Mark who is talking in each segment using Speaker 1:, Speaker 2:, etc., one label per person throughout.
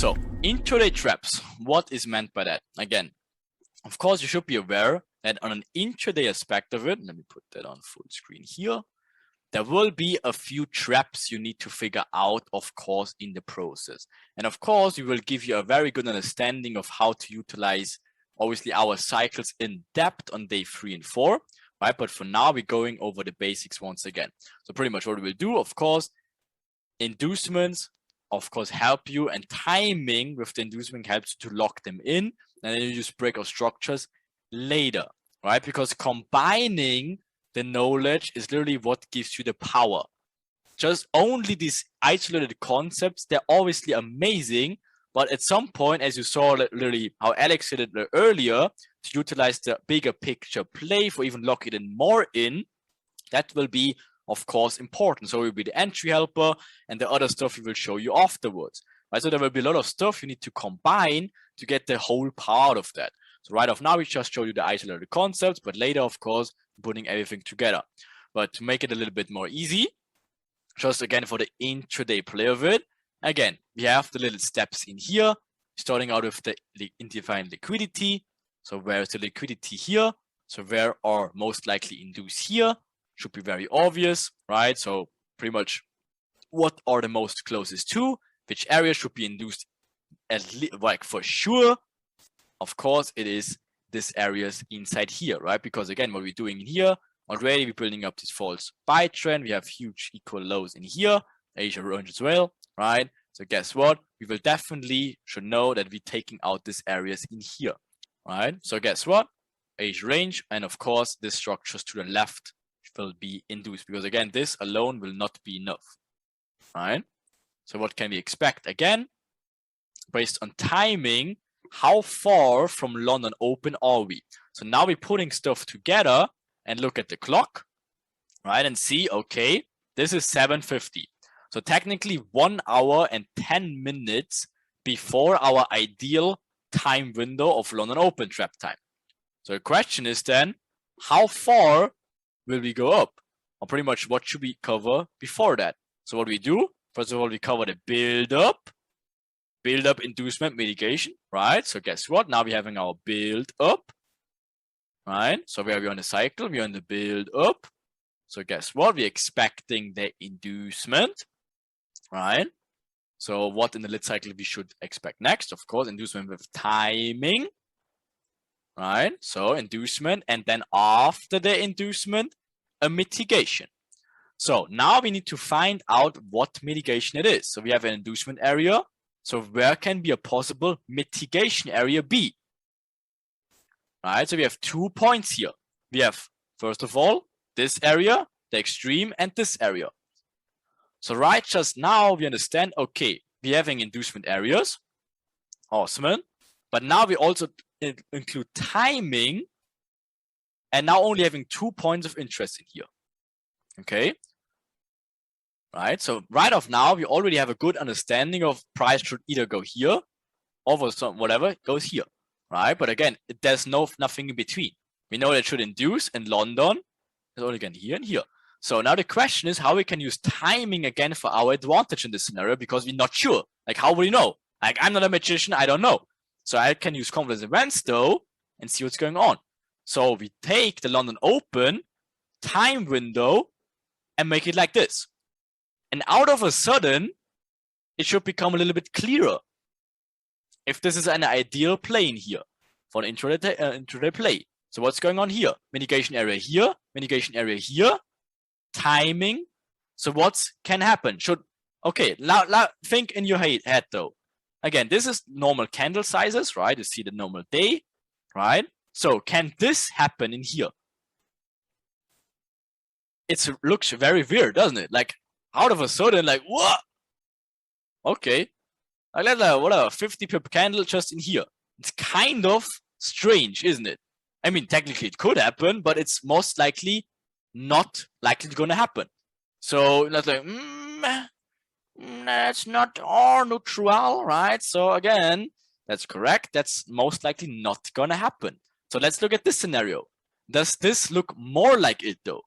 Speaker 1: So, intraday traps, what is meant by that? Again, of course, you should be aware that on an intraday aspect of it, let me put that on full screen here, there will be a few traps you need to figure out, of course, in the process. And of course, we will give you a very good understanding of how to utilize, obviously, our cycles in depth on day 3 and 4, right? But for now, we're going over the basics once again. So pretty much what we will do, of course, inducements, of course, help you, and timing with the inducement helps you to lock them in, and then you use breakout structures later, right? Because combining the knowledge is literally what gives you the power. Just only these isolated concepts, they're obviously amazing, but at some point, as you saw literally how Alex did it earlier, to utilize the bigger picture play for even locking it more in, that will be, of course, important. So it will be the entry helper and the other stuff we will show you afterwards. Right? So there will be a lot of stuff you need to combine to get the whole part of that. So right off now, we just show you the isolated concepts, but later, of course, putting everything together. But to make it a little bit more easy, just again for the intraday play of it, again, we have the little steps in here, starting out with the defined liquidity. So where is the liquidity here? So where are most likely induced here? Should be very obvious, right? So pretty much what are the most closest to? Which area should be induced like for sure? Of course, it is this areas inside here, right? Because again, what we're doing in here, already we're building up this false buy trend. We have huge equal lows in here, Asia range as well, right? So guess what? We will definitely should know that we're taking out these areas in here, right? So guess what? Asia range, and of course, this structures to the left will be induced, because again, this alone will not be enough, right? So what can we expect? Again, based on timing, how far from London open are we? So now we're putting stuff together and look at the clock, right? And see, okay, this is 7:50. So technically 1 hour and 10 minutes before our ideal time window of London open trap time. So the question is then, how far will we go up? Or pretty much what should we cover before that? So what we do, first of all, we cover the build up inducement mitigation, right? So guess what? Now we're having our build up, right? So where are we on the cycle? We're on the build up. So guess what? We're expecting the inducement, right? So what in the lit cycle we should expect next? Of course, inducement with timing, right? So inducement, and then after the inducement, a mitigation. So now we need to find out what mitigation it is. So we have an inducement area. So where can be a possible mitigation area be? Right, so we have 2 points here. We have, first of all, this area, the extreme, and this area. So right just now we understand, okay, we're having inducement areas, awesome, but now we also include timing, and now only having 2 points of interest in here, okay? Right, so right off now, we already have a good understanding of price should either go here, or for some whatever, goes here, right? But again, there's nothing in between. We know that it should induce in London, it's only again here and here. So now the question is how we can use timing again for our advantage in this scenario, because we're not sure. Like, how will we know? Like, I'm not a magician, I don't know. So I can use confidence events though, and see what's going on. So we take the London Open time window and make it like this. And out of a sudden, it should become a little bit clearer if this is an ideal plane here for an intraday play. So what's going on here? Mitigation area here, mitigation area here, timing. So what can happen? Okay, think in your head though. Again, this is normal candle sizes, right? You see the normal day, right? So can this happen in here? It looks very weird, doesn't it? Like, out of a sudden, like, what? Okay. Like, whatever, 50 pip candle just in here. It's kind of strange, isn't it? I mean, technically it could happen, but it's most likely not likely going to happen. So that's like, that's not all neutral, right? So again, that's correct. That's most likely not going to happen. So let's look at this scenario. Does this look more like it though?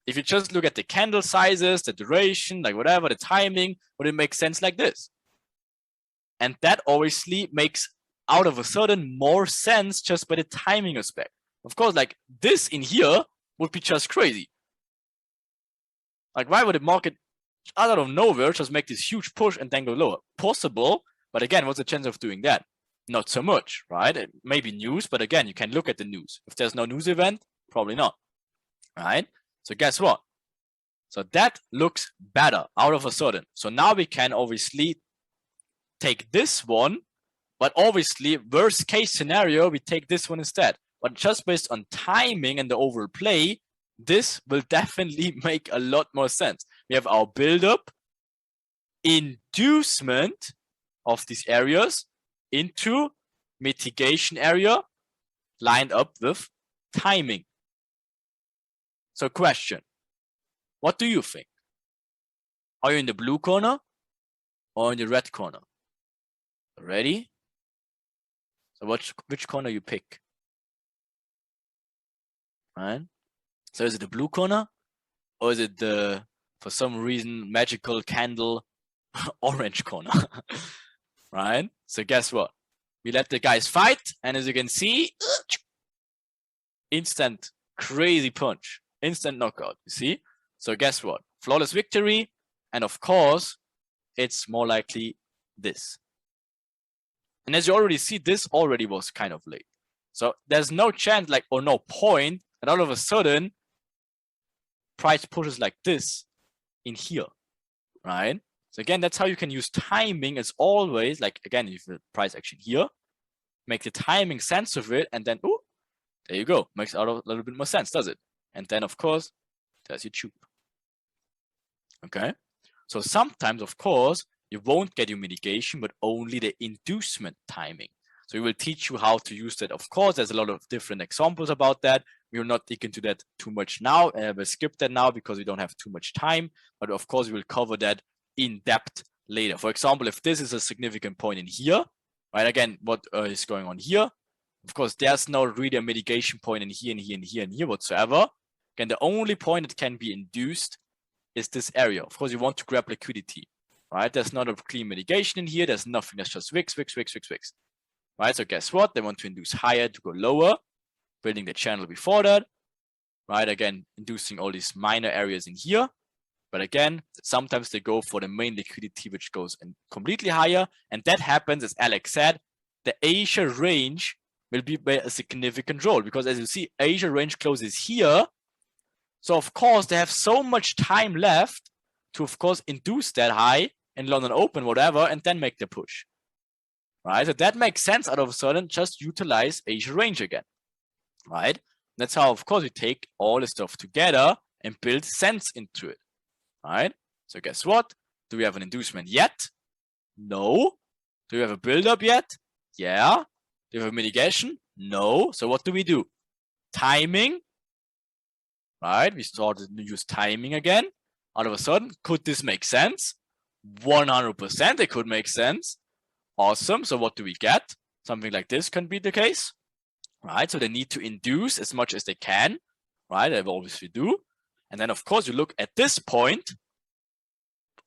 Speaker 1: If you just look at the candle sizes, the duration, like whatever, the timing, would it make sense like this? And that obviously makes out of a sudden more sense just by the timing aspect. Of course, like this in here would be just crazy. Like, why would the market out of nowhere just make this huge push and then go lower? Possible, but again, what's the chance of doing that? Not so much, right? It may be news, but again, you can look at the news. If there's no news event, probably not, right? So guess what? So that looks better out of a sudden. So now we can obviously take this one, but obviously worst case scenario, we take this one instead. But just based on timing and the overall play, this will definitely make a lot more sense. We have our build-up, inducement of these areas into mitigation area lined up with timing. So question, what do you think? Are you in the blue corner or in the red corner? Ready? So which corner you pick? Right? So is it the blue corner or is it the, for some reason, magical candle orange corner? Right? So guess what? We let the guys fight, and as you can see, instant crazy punch, instant knockout, you see? So guess what? Flawless victory, and of course, it's more likely this. And as you already see, this already was kind of late. So there's no chance, like, or no point that all of a sudden price pushes like this in here, right? So again, that's how you can use timing as always. Like, again, if the price action here, make the timing sense of it, and then, oh, there you go. Makes a little bit more sense, does it? And then, of course, there's your tube. Okay? So sometimes, of course, you won't get your mitigation, but only the inducement timing. So we will teach you how to use that. Of course, there's a lot of different examples about that. We will not dig into that too much now. We'll skip that now because we don't have too much time. But of course, we will cover that in depth later. For example, if this is a significant point in here, right? Again, what is going on here? Of course, there's no really a mitigation point in here and here and here and here whatsoever. Again, the only point that can be induced is this area. Of course, you want to grab liquidity, right? There's not a clean mitigation in here. There's nothing. That's just wicks, wicks, wicks, wicks, wicks. Right? So guess what? They want to induce higher to go lower, building the channel before that, right? Again, inducing all these minor areas in here. But again, sometimes they go for the main liquidity, which goes completely higher. And that happens, as Alex said, the Asia range will be a significant role because as you see, Asia range closes here. So of course, they have so much time left to, of course, induce that high in London Open, whatever, and then make the push. Right? So that makes sense out of a sudden, just utilize Asia range again. Right? That's how, of course, we take all the stuff together and build sense into it. Right? So guess what? Do we have an inducement yet? No. Do we have a build-up yet? Yeah. Do we have a mitigation? No. So what do? Timing. Right? We started to use timing again. All of a sudden, could this make sense? 100% it could make sense. Awesome. So what do we get? Something like this can be the case. Right? So they need to induce as much as they can. Right? They obviously do. And then, of course, you look at this point.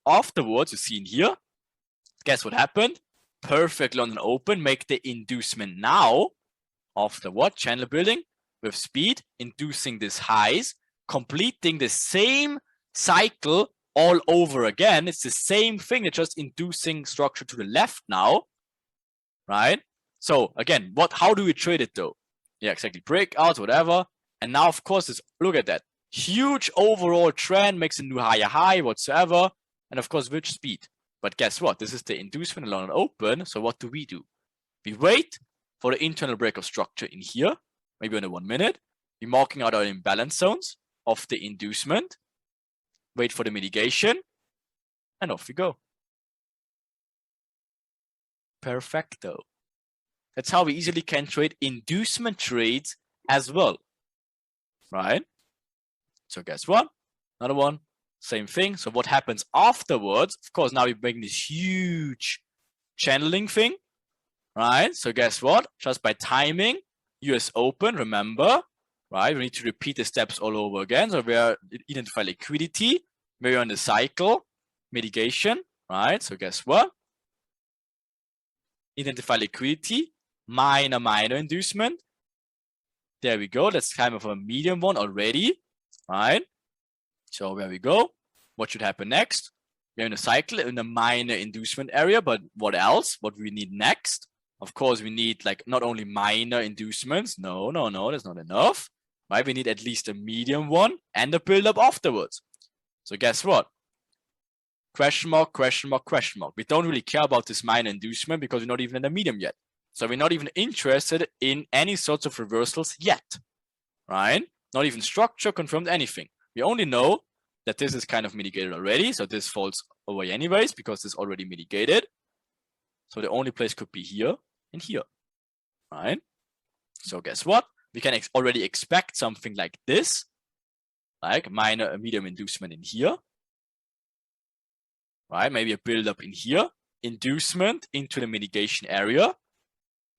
Speaker 1: Afterwards, you see in here. Guess what happened? Perfect London Open. Make the inducement now. After what? Channel building with speed. Inducing these highs. Completing the same cycle all over again. It's the same thing. It's just inducing structure to the left now. Right? So, again, how do we trade it though? Yeah, exactly. Breakouts, whatever. And now, of course, look at that. Huge overall trend, makes a new higher high whatsoever. And of course, which speed? But guess what? This is the inducement along an open. So what do? We wait for the internal break of structure in here, maybe in 1 minute. We're marking out our imbalance zones of the inducement. Wait for the mitigation. And off we go. Perfecto. That's how we easily can trade inducement trades as well. Right? So guess what? Another one. Same thing. So what happens afterwards? Of course, now we're making this huge channeling thing, right? So guess what? Just by timing, US Open, remember, right? We need to repeat the steps all over again. So we identify liquidity, we're on the cycle, mitigation, right? So guess what? identify liquidity, minor inducement. There we go. That's kind of a medium one already, right? So there we go. What should happen next? We're in a cycle in a minor inducement area, but what else? What we need next? Of course, we need like not only minor inducements. No, that's not enough. Right? We need at least a medium one and a build-up afterwards. So guess what? Question mark, question mark, question mark. We don't really care about this minor inducement because we're not even in the medium yet. So we're not even interested in any sorts of reversals yet, right? Not even structure, confirmed, anything. We only know that this is kind of mitigated already. So this falls away anyways because it's already mitigated. So the only place could be here and here, right? So guess what? We can already expect something like this, like minor, a medium inducement in here, right? Maybe a build-up in here, inducement into the mitigation area,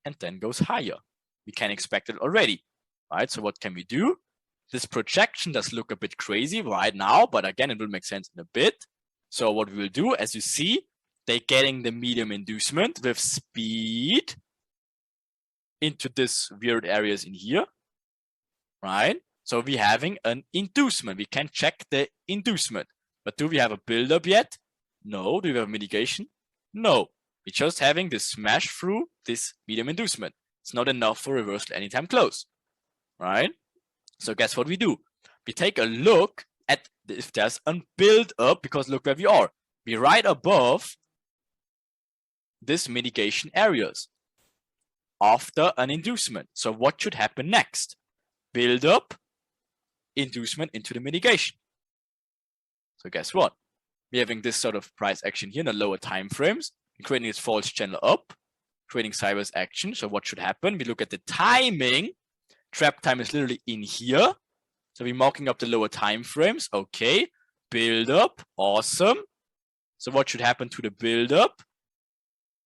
Speaker 1: and then goes higher. We can expect it already, right? So what can we do? This projection does look a bit crazy right now, but again, it will make sense in a bit. So what we will do, as you see, they're getting the medium inducement with speed into this weird areas in here, right? So we're having an inducement. We can check the inducement, but do we have a build-up yet? No. Do we have a mitigation? No. We're just having this smash through this medium inducement. It's not enough for reversal anytime close, right? So guess what we do? We take a look at if there's a build-up, because look where we are. We're right above this mitigation areas after an inducement. So what should happen next? Build-up, inducement into the mitigation. So guess what? We're having this sort of price action here in the lower time frames, creating this false channel up, creating sideways action. So what should happen? We look at the timing. Trap time is literally in here. So we're marking up the lower time frames. Okay, build up, awesome. So what should happen to the build up?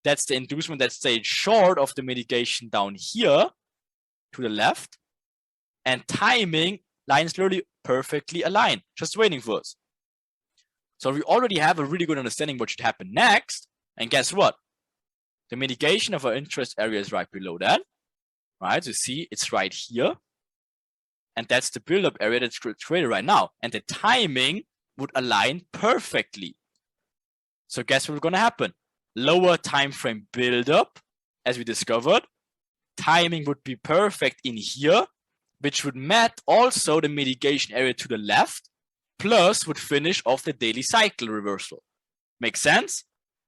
Speaker 1: That's the inducement that stayed short of the mitigation down here to the left. And timing lines literally perfectly aligned, just waiting for us. So we already have a really good understanding what should happen next. And guess what? The mitigation of our interest area is right below that. Right, so see, it's right here. And that's the build-up area that's created right now. And the timing would align perfectly. So guess what's going to happen? Lower time frame build-up, as we discovered. Timing would be perfect in here, which would match also the mitigation area to the left, plus would finish off the daily cycle reversal. Make sense?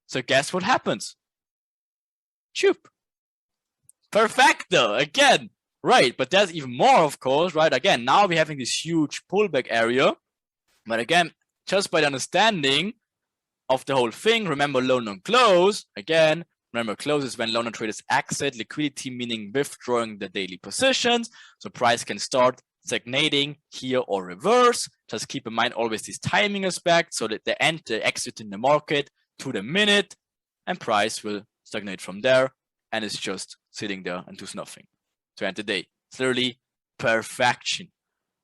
Speaker 1: So guess what happens? Choop. Perfecto, again, right, but there's even more, of course, right? Again, now we're having this huge pullback area, but again, just by the understanding of the whole thing, remember low non-close, again, remember close is when low non-traders exit, liquidity meaning withdrawing the daily positions, so price can start stagnating here or reverse. Just keep in mind always this timing aspect, so that the exit in the market to the minute, and price will stagnate from there, and it's just sitting there and does nothing to end the day. It's literally perfection.